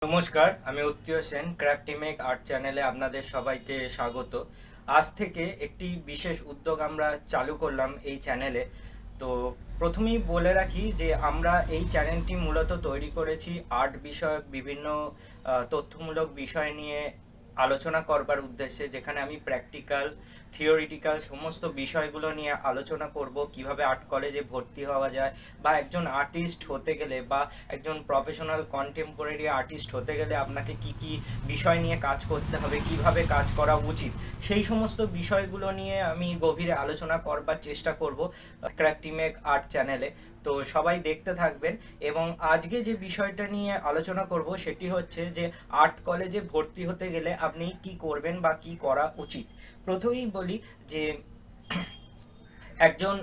নমস্কার, আমি উত্তীয় সেন। ক্রাফটিমেক আর্ট চ্যানেলে আপনাদের সবাইকে স্বাগত। আজ থেকে একটি বিশেষ উদ্যোগ আমরা চালু করলাম এই চ্যানেলে। তো প্রথমেই বলে রাখি যে আমরা এই চ্যানেলটি মূলত তৈরি করেছি আর্ট বিষয়ক বিভিন্ন তথ্যমূলক বিষয় নিয়ে আলোচনা করবার উদ্দেশ্যে, যেখানে আমি প্র্যাকটিক্যাল থিওরিটিক্যাল সমস্ত বিষয়গুলো নিয়ে আলোচনা করব। কিভাবে আর্ট কলেজে ভর্তি হওয়া যায়, বা একজন আর্টিস্ট হতে গেলে বা একজন প্রফেশনাল কন্টেম্পোরারি আর্টিস্ট হতে গেলে আপনাকে কি কি বিষয় নিয়ে কাজ করতে হবে, কিভাবে কাজ করা উচিত, সেই সমস্ত বিষয়গুলো নিয়ে আমি গভীরে আলোচনা করবার চেষ্টা করব ক্র্যাফটিমেক আর্ট চ্যানেলে। তো সবাই দেখতে থাকবেন। এবং আজকে যে বিষয়টা নিয়ে আলোচনা করব সেটি হচ্ছে যে আর্ট কলেজে ভর্তি হতে গেলে আপনি কি করবেন বা কি করা উচিত। প্রথমেই বলি যে একজন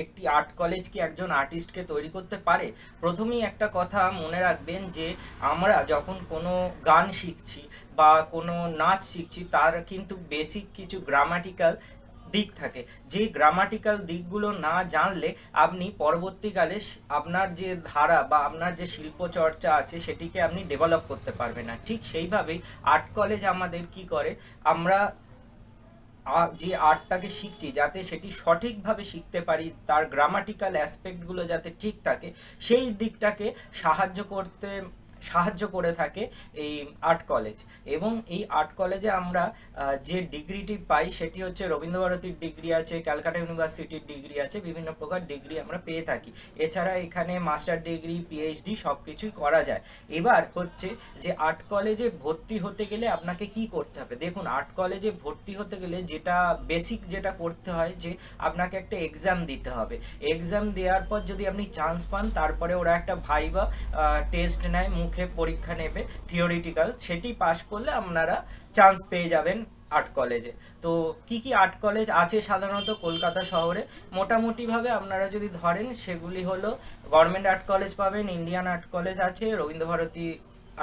একটি আর্ট কলেজ কি একজন আর্টিস্টকে তৈরি করতে পারে? প্রথমেই একটা কথা মনে রাখবেন যে আমরা যখন কোনো গান শিখছি বা কোনো নাচ শিখছি, তার কিন্তু বেসিক কিছু গ্রামাটিক্যাল দিক থাকে। যে গ্রামাটিক্যাল দিকগুলো না জানলে আপনি পরবর্তীকালে আপনার যে ধারা বা আপনার যে শিল্প চর্চা আছে সেটিকে আপনি ডেভেলপ করতে পারবেন না। ঠিক সেইভাবেই আর্ট কলেজ আমাদের কি করে, আমরা যে আর্টটাকে শিখছি যাতে সেটি সঠিকভাবে শিখতে পারি, তার গ্রামাটিক্যাল অ্যাসপেক্টগুলো যাতে ঠিক থাকে, সেই দিকটাকে সাহায্য করে থাকে এই আর্ট কলেজ। এবং এই আর্ট কলেজে আমরা যে ডিগ্রিটি পাই সেটি হচ্ছে রবীন্দ্রভারতীর ডিগ্রি আছে, ক্যালকাটা ইউনিভার্সিটির ডিগ্রি আছে, বিভিন্ন প্রকার ডিগ্রি আমরা পেয়ে থাকি। এছাড়া এখানে মাস্টার ডিগ্রি, পিএইচডি সব কিছুই করা যায়। এবার হচ্ছে যে আর্ট কলেজে ভর্তি হতে গেলে আপনাকে কি করতে হবে। দেখুন, আর্ট কলেজে ভর্তি হতে গেলে যেটা বেসিক যেটা করতে হয় যে আপনাকে একটা এক্সাম দিতে হবে। এক্সাম দেওয়ার পর যদি আপনি চান্স পান, তারপরে ওরা একটা ভাইবা টেস্ট নেয়, মুখে পরীক্ষা নেবে থিওরিটিক্যাল, সেটি পাশ করলে আপনারা চান্স পেয়ে যাবেন আর্ট কলেজে। তো কি কি আর্ট কলেজ আছে সাধারণত কলকাতা শহরে, মোটামুটিভাবে আপনারা যদি ধরেন সেগুলি হলো গভর্নমেন্ট আর্ট কলেজ পাবেন, ইন্ডিয়ান আর্ট কলেজ আছে, রবীন্দ্রভারতী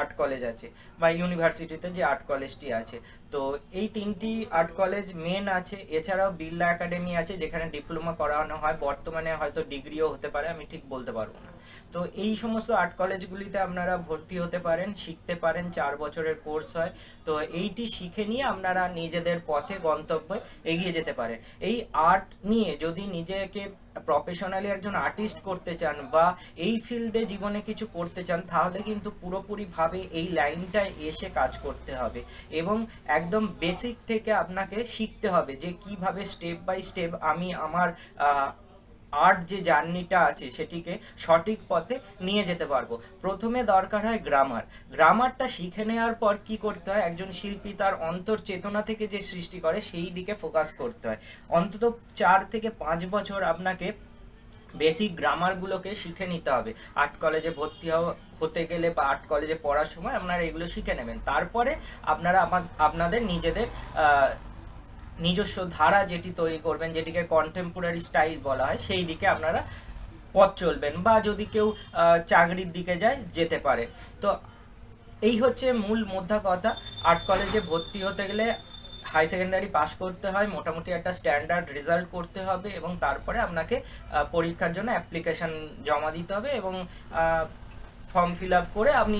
আর্ট কলেজ আছে, বা ইউনিভার্সিটিতে যে আর্ট কলেজটি আছে। তো এই তিনটি আর্ট কলেজ মেন আছে। এছাড়াও বিড়লা একাডেমি আছে, যেখানে ডিপ্লোমা করানো হয়, বর্তমানে হয়তো ডিগ্রিও হতে পারে, আমি ঠিক বলতে পারবো না। তো এই সমস্ত আর্ট কলেজগুলিতে আপনারা ভর্তি হতে পারেন, শিখতে পারেন, 4 বছরের কোর্স হয়। তো এইটি শিখে নিয়ে আপনারা নিজেদের পথে গন্তব্যে এগিয়ে যেতে পারেন। এই আর্ট নিয়ে যদি নিজেকে প্রফেশনালি একজন আর্টিস্ট করতে চান বা এই ফিল্ডে জীবনে কিছু করতে চান, তাহলে কিন্তু পুরোপুরিভাবে এই লাইনটায় এসে কাজ করতে হবে। এবং একদম বেসিক থেকে আপনাকে শিখতে হবে যে কিভাবে স্টেপ বাই স্টেপ আমি আমার আর্ট যে জার্নিটা আছে সেটিকে সঠিক পথে নিয়ে যেতে পারবো। প্রথমে দরকার হয় গ্রামার। গ্রামারটা শিখে নেওয়ার পর কি করতে হয়, একজন শিল্পী তার অন্তর্চেতনা থেকে যে সৃষ্টি করে সেই দিকে ফোকাস করতে হয়। অন্তত 4 থেকে 5 বছর আপনাকে বেসিক গ্রামারগুলোকে শিখে নিতে হবে। আর্ট কলেজে ভর্তি হতে গেলে বা আর্ট কলেজে পড়ার সময় আপনারা এগুলো শিখে নেবেন। তারপরে আপনারা আপনাদের নিজেদের নিজস্ব ধারা যেটি তৈরি করবেন, যেটিকে কন্টেম্পোরারি স্টাইল বলা হয়, সেই দিকে আপনারা পথ চলবেন। বা যদি কেউ চাকরির দিকে যেতে পারে। তো এই হচ্ছে মূল মোদ্দা কথা। আর্ট কলেজে ভর্তি হতে গেলে হাই সেকেন্ডারি পাস করতে হয়, মোটামুটি একটা স্ট্যান্ডার্ড রেজাল্ট করতে হবে, এবং তারপরে আপনাকে পরীক্ষার জন্য অ্যাপ্লিকেশান জমা দিতে হবে, এবং ফর্ম ফিল আপ করে আপনি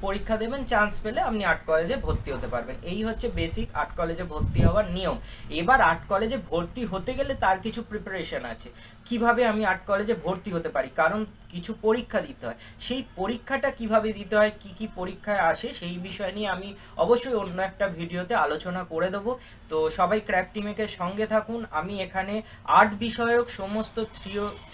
পরীক্ষা দেবেন। চান্স পেলে আপনি আর্ট কলেজে ভর্তি হতে পারবেন। এই হচ্ছে বেসিক আর্ট কলেজে ভর্তি হওয়ার নিয়ম। এবার আর্ট কলেজে ভর্তি হতে গেলে তার কিছু প্রিপারেশন আছে। কিভাবে আমি আর্ট কলেজে ভর্তি হতে পারি, কারণ কিছু পরীক্ষা দিতে হয়। সেই পরীক্ষাটা কিভাবে দিতে হয়, কি কি পরীক্ষায় আসে, সেই বিষয় নিয়ে আমি অবশ্যই অন্য একটা ভিডিওতে আলোচনা করে দেবো। তো সবাই ক্র্যাফটিমেকের সঙ্গে থাকুন। আমি এখানে আর্ট বিষয়ক সমস্ত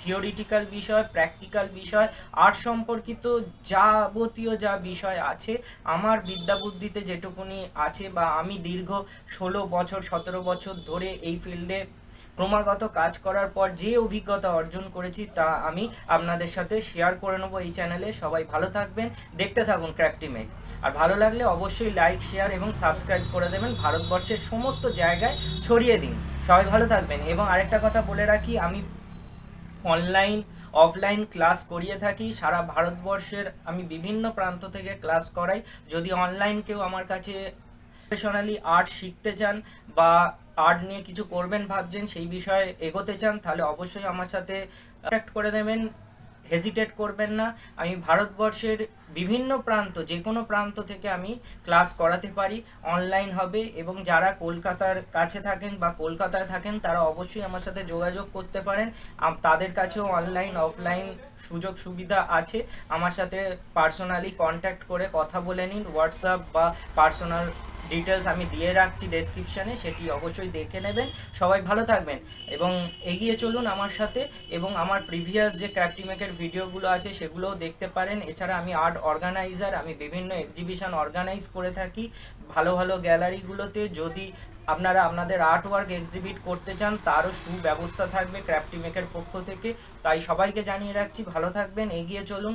থিওরিটিক্যাল বিষয়, প্র্যাকটিক্যাল বিষয়, আর্ট সম্পর্কিত যাবতীয় যা বিষয় আছে, আমার বিদ্যা বুদ্ধিতে যেটুকুনি আছে, বা আমি দীর্ঘ 16 বছর 17 বছর ধরে এই ফিল্ডে ক্রমাগত কাজ করার পর যে অভিজ্ঞতা অর্জন করেছি, তা আমি আপনাদের সাথে শেয়ার করে নেবো এই চ্যানেলে। সবাই ভালো থাকবেন, দেখতে থাকুন ক্র্যাফটিমেক। আর ভালো লাগলে অবশ্যই লাইক, শেয়ার এবং সাবস্ক্রাইব করে দেবেন। ভারতবর্ষের সমস্ত জায়গায় ছড়িয়ে দিন। সবাই ভালো থাকবেন। এবং আরেকটা কথা বলে রাখি, আমি অনলাইন অফলাইন ক্লাস করিয়ে থাকি সারা ভারতবর্ষের। আমি বিভিন্ন প্রান্ত থেকে ক্লাস করাই। যদি অনলাইন কেউ আমার কাছে প্রফেশনালি আর্ট শিখতে চান বা আর্ট নিয়ে কিছু করবেন ভাবছেন, সেই বিষয়ে এগোতে চান, তাহলে অবশ্যই আমার সাথে কন্ট্যাক্ট করে দেবেন, হেজিটেট করবেন না। আমি ভারতবর্ষের বিভিন্ন প্রান্ত, যে কোনো প্রান্ত থেকে আমি ক্লাস করাতে পারি। অনলাইন হবে, এবং যারা কলকাতার কাছে থাকেন বা কলকাতায় থাকেন তারা অবশ্যই আমার সাথে যোগাযোগ করতে পারেন। তাদের কাছেও অনলাইন অফলাইন সুযোগ সুবিধা আছে। আমার সাথে পার্সোনালি কন্ট্যাক্ট করে কথা বলে নিন। হোয়াটসঅ্যাপ বা পার্সোনাল ডিটেলস আমি দিয়ে রাখছি ডেসক্রিপশানে, সেটি অবশ্যই দেখে নেবেন। সবাই ভালো থাকবেন এবং এগিয়ে চলুন আমার সাথে। এবং আমার প্রিভিয়াস যে ক্রাফটিমেকের ভিডিওগুলো আছে সেগুলোও দেখতে পারেন। এছাড়া আমি আর্ট অর্গানাইজার, আমি বিভিন্ন এক্সিবিশন অর্গানাইজ করে থাকি ভালো ভালো গ্যালারিগুলোতে। যদি আপনারা আপনাদের আর্ট ওয়ার্ক এক্সিবিট করতে চান তারও সুব্যবস্থা থাকবে ক্রাফটিমেকের পক্ষ থেকে। তাই সবাইকে জানিয়ে রাখছি, ভালো থাকবেন, এগিয়ে চলুন।